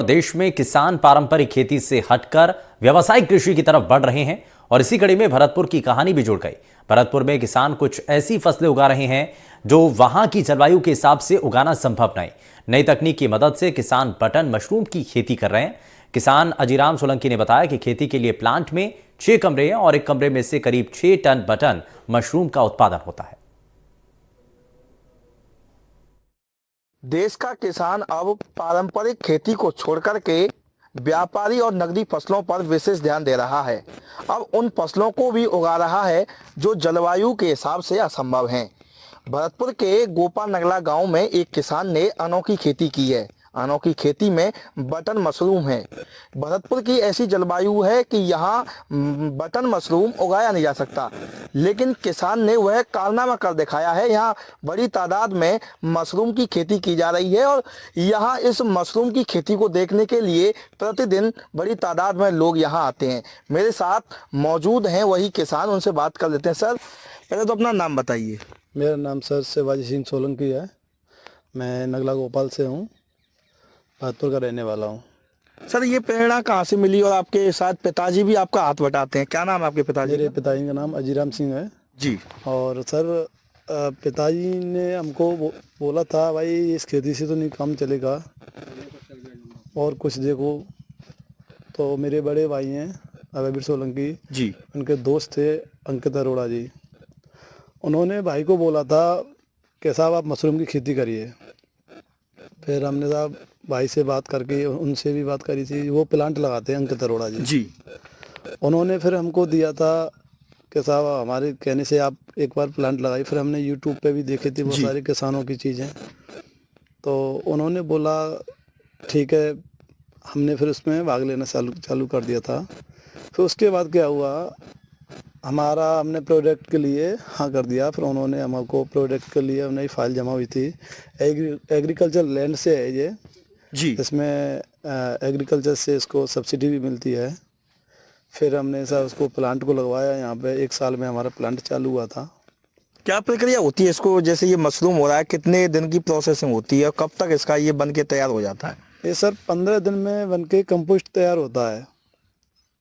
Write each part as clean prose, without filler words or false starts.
देश में किसान पारंपरिक खेती से हटकर व्यावसायिक कृषि की तरफ बढ़ रहे हैं और इसी कड़ी में भरतपुर की कहानी भी जुड़ गई। भरतपुर में किसान कुछ ऐसी फसलें उगा रहे हैं जो वहां की जलवायु के हिसाब से उगाना संभव नहीं। नई तकनीक की मदद से किसान बटन मशरूम की खेती कर रहे हैं। किसान अजीराम सोलंकी ने बताया कि खेती के लिए प्लांट में 6 कमरे हैं और एक कमरे में से करीब 6 टन बटन मशरूम का उत्पादन होता है। देश का किसान अब पारंपरिक खेती को छोड़कर के व्यापारी और नकदी फसलों पर विशेष ध्यान दे रहा है। अब उन फसलों को भी उगा रहा है जो जलवायु के हिसाब से असंभव हैं। भरतपुर के गोपा नगला गांव में एक किसान ने अनोखी खेती की है। अनोखी खेती में बटन मशरूम है। भरतपुर की ऐसी जलवायु है कि यहाँ बटन मशरूम उगाया नहीं जा सकता, लेकिन किसान ने वह कारनामा कर दिखाया है। यहाँ बड़ी तादाद में मशरूम की खेती की जा रही है और यहाँ इस मशरूम की खेती को देखने के लिए प्रतिदिन बड़ी तादाद में लोग यहाँ आते हैं। मेरे साथ मौजूद हैं वही किसान, उनसे बात कर लेते हैं। सर, पहले तो अपना नाम बताइए। मेरा नाम सर शिवाजी सिंह सोलंकी है। मैं नगला गोपाल से हूँ, भरतपुर का रहने वाला हूँ। सर, ये प्रेरणा कहाँ से मिली और आपके साथ पिताजी भी आपका हाथ बटाते हैं? क्या नाम है आपके पिताजी? मेरे पिताजी का नाम अजीराम सिंह है जी। और सर पिताजी ने हमको बोला था, भाई इस खेती से तो नहीं काम चलेगा और कुछ देखो। तो मेरे बड़े भाई हैं अभयवीर सोलंकी जी, उनके दोस्त थे अंकित अरोड़ा जी। उन्होंने भाई को बोला था कि साहब आप मशरूम की खेती करिए। फिर हमने साहब भाई से बात करके उनसे भी बात करी थी। वो प्लांट लगाते हैं अंकित अरोड़ा जी। उन्होंने फिर हमको दिया था कि साहब हमारे कहने से आप एक बार प्लांट लगाई। फिर हमने यूट्यूब पे भी देखे थे बहुत सारे किसानों की चीज़ें, तो उन्होंने बोला ठीक है। हमने फिर उसमें भाग लेना चालू कर दिया था। फिर उसके बाद क्या हुआ, हमने प्रोडक्ट के लिए हाँ कर दिया। फिर उन्होंने हमको प्रोडक्ट के लिए नई फाइल जमा हुई थी। एग्रीकल्चर लैंड से है ये जी। इसमें एग्रीकल्चर से इसको सब्सिडी भी मिलती है। फिर हमने सर उसको प्लांट को लगवाया। यहाँ पे 1 साल में हमारा प्लांट चालू हुआ था। क्या प्रक्रिया होती है इसको, जैसे ये मशरूम हो रहा है, कितने दिन की प्रोसेसिंग होती है और कब तक इसका ये बन के तैयार हो जाता है? ये सर 15 दिन में बन के कंपोस्ट तैयार होता है।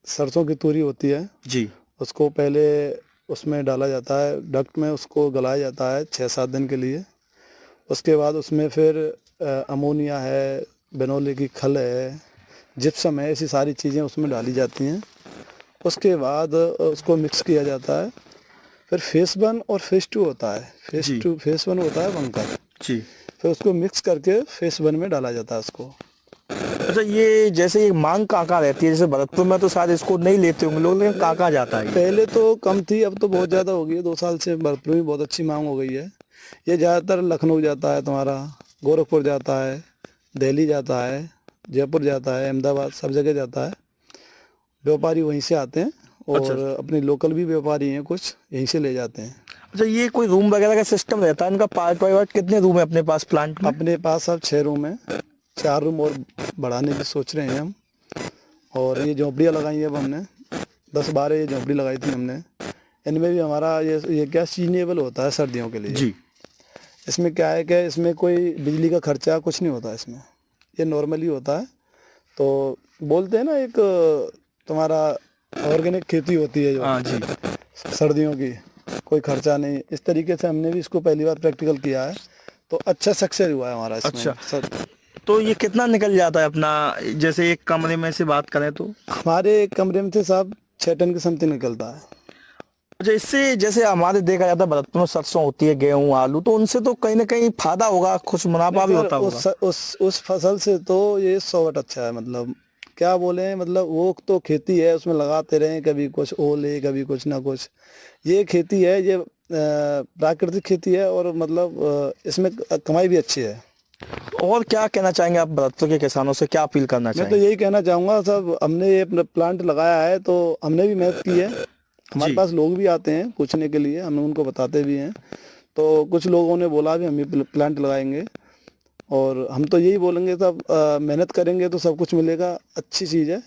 सरसों की तूरी होती है जी, उसको पहले उसमें डाला जाता है, डक्ट में उसको गलाया जाता है 6-7 दिन के लिए। उसके बाद उसमें फिर अमोनिया है, बिनोले की खल है, जिप्सम है, ऐसी सारी चीज़ें उसमें डाली जाती हैं। उसके बाद उसको मिक्स किया जाता है। फिर फेस 1 और फेस 2 होता है। फेस 1 होता है बनकर जी। फिर उसको मिक्स करके फेस 1 में डाला जाता है उसको। अच्छा, ये जैसे ये मांग कहाँ रहती है? जैसे भरतपुर में तो शायद इसको नहीं लेते होंगे लोग, लेकिन कहाँ जाता है? पहले तो कम थी, अब तो बहुत ज़्यादा हो गई है। 2 साल से भरतपुर में बहुत अच्छी मांग हो गई है। ये ज़्यादातर लखनऊ जाता है, तुम्हारा गोरखपुर जाता है, दिल्ली जाता है, जयपुर जाता है, अहमदाबाद, सब जगह जाता है। व्यापारी वहीं से आते हैं और अच्छा। अपने लोकल भी व्यापारी हैं, कुछ यहीं से ले जाते हैं। अच्छा, ये कोई रूम वगैरह का सिस्टम रहता है इनका? पार्ट कितने रूम है अपने पास प्लांट में? अपने पास अब 6 रूम है। 4 रूम और बढ़ाने की सोच रहे हैं हम। और ये झोंपड़ियाँ लगाई है अब हमने 10-12 ये झोंपड़ी लगाई थी हमने। इनमें भी हमारा ये क्या सीजनेबल होता है सर्दियों के लिए जी। इसमें क्या है कि इसमें कोई बिजली का खर्चा कुछ नहीं होता, इसमें ये नॉर्मली होता है। तो बोलते हैं ना, एक तुम्हारा ऑर्गेनिक खेती होती है जो जी, सर्दियों की, कोई खर्चा नहीं। इस तरीके से हमने भी इसको पहली बार प्रैक्टिकल किया है, तो अच्छा सक्सेस हुआ है हमारा इसमें। अच्छा, तो ये कितना निकल जाता है अपना, जैसे एक कमरे में से बात करें तो? हमारे एक कमरे में से साहब 6 टन के समथिंग निकलता है। अच्छा, इससे जैसे हमारे देखा जाता है भरतपुर में सरसों होती है, गेहूं, आलू, तो उनसे तो कहीं ना कहीं फायदा होगा, कुछ मुनाफा भी होता होगा। उस फसल से तो ये 100% अच्छा है। मतलब क्या बोले, मतलब वो तो खेती है, उसमें लगाते रहे, कभी कुछ ओले कभी कुछ ना कुछ। ये खेती है, ये प्राकृतिक खेती है और मतलब इसमें कमाई भी अच्छी है। और क्या कहना चाहेंगे आप भरतपुर के किसानों से, क्या अपील करना चाहेंगे? मैं तो यही कहना चाहूँगा, सब हमने ये प्लांट लगाया है तो हमने भी मेहनत की है। हमारे पास लोग भी आते हैं पूछने के लिए, हम उनको बताते भी हैं। तो कुछ लोगों ने बोला भी हम भी प्लांट लगाएंगे और हम तो यही बोलेंगे, सब मेहनत करेंगे तो सब कुछ मिलेगा। अच्छी चीज़ है,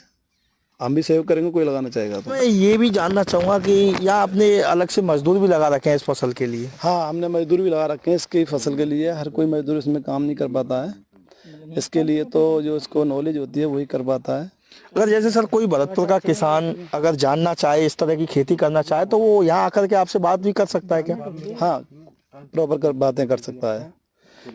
हम भी सहयोग करेंगे, कोई लगाना चाहेगा तो। मैं ये भी जानना चाहूँगा कि यहाँ आपने अलग से मजदूर भी लगा रखे हैं इस फसल के लिए? हाँ, हमने मजदूर भी लगा रखे हैं इसकी फसल के लिए। हर कोई मजदूर इसमें काम नहीं कर पाता है, इसके लिए तो जो इसको नॉलेज होती है वही कर पाता है। अगर जैसे सर कोई भरतपुर का किसान अगर जानना चाहे, इस तरह की खेती करना चाहे, तो वो यहाँ आकर के आपसे बात भी कर सकता है क्या? हाँ, प्रॉपर बातें कर सकता है,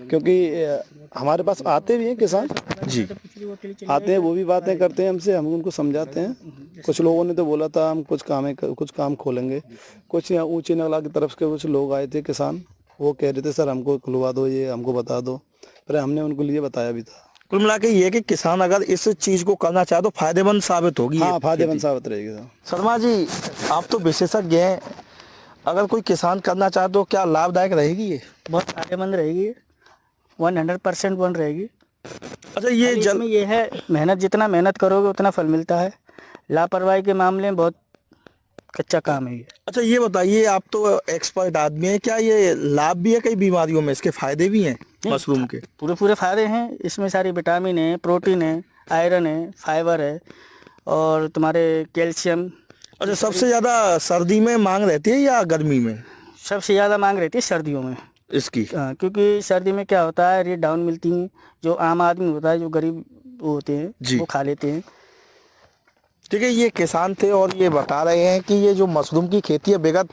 क्योंकि हमारे पास आते भी हैं किसान जी। आते हैं, वो भी बातें करते हैं हमसे, हम उनको समझाते हैं। कुछ लोगों ने तो बोला था हम कुछ काम खोलेंगे, कुछ यहाँ ऊंची नगला की तरफ के कुछ लोग आए थे किसान, वो कह रहे थे सर हमको खुलवा दो, ये हमको बता दो, पर हमने उनको लिए बताया भी था। कुल मिला के ये कि किसान अगर इस चीज को करना चाहे तो फायदेमंद साबित होगी। हाँ, फायदेमंद साबित रहेगी सर। शर्मा जी, आप तो विशेषज्ञ हैं, अगर कोई किसान करना चाहे तो क्या लाभदायक रहेगी ये? बहुत फायदेमंद रहेगी, 100% बन रहेगी। अच्छा, ये इसमें ये है, मेहनत जितना मेहनत करोगे उतना फल मिलता है। लापरवाही के मामले में बहुत कच्चा काम है ये। अच्छा, ये बताइए, आप तो एक्सपर्ट आदमी हैं, क्या ये लाभ भी है कई बीमारियों में, इसके फायदे भी हैं मशरूम के? पूरे फायदे हैं इसमें, सारी विटामिन है, प्रोटीन है, आयरन है, फाइबर है और तुम्हारे कैल्शियम। अच्छा, सबसे ज्यादा सर्दी में मांग रहती है या गर्मी में? सबसे ज़्यादा मांग रहती है सर्दियों में इसकी? क्योंकि सर्दी में क्या होता है, रेट डाउन मिलती हैं, जो आम आदमी होता है, जो गरीब वो होते हैं वो खा लेते हैं। ठीक है, ये किसान थे और ये बता रहे हैं कि ये जो मशरूम की खेती है विगत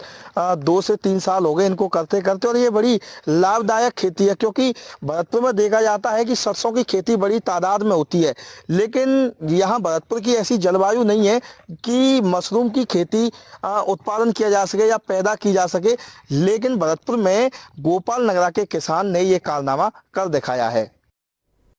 2 से 3 साल हो गए इनको करते करते, और ये बड़ी लाभदायक खेती है, क्योंकि भरतपुर में देखा जाता है कि सरसों की खेती बड़ी तादाद में होती है, लेकिन यहाँ भरतपुर की ऐसी जलवायु नहीं है कि मशरूम की खेती उत्पादन किया जा सके या पैदा की जा सके, लेकिन भरतपुर में गोपाल नगरा के किसान ने ये कारनामा कर दिखाया है।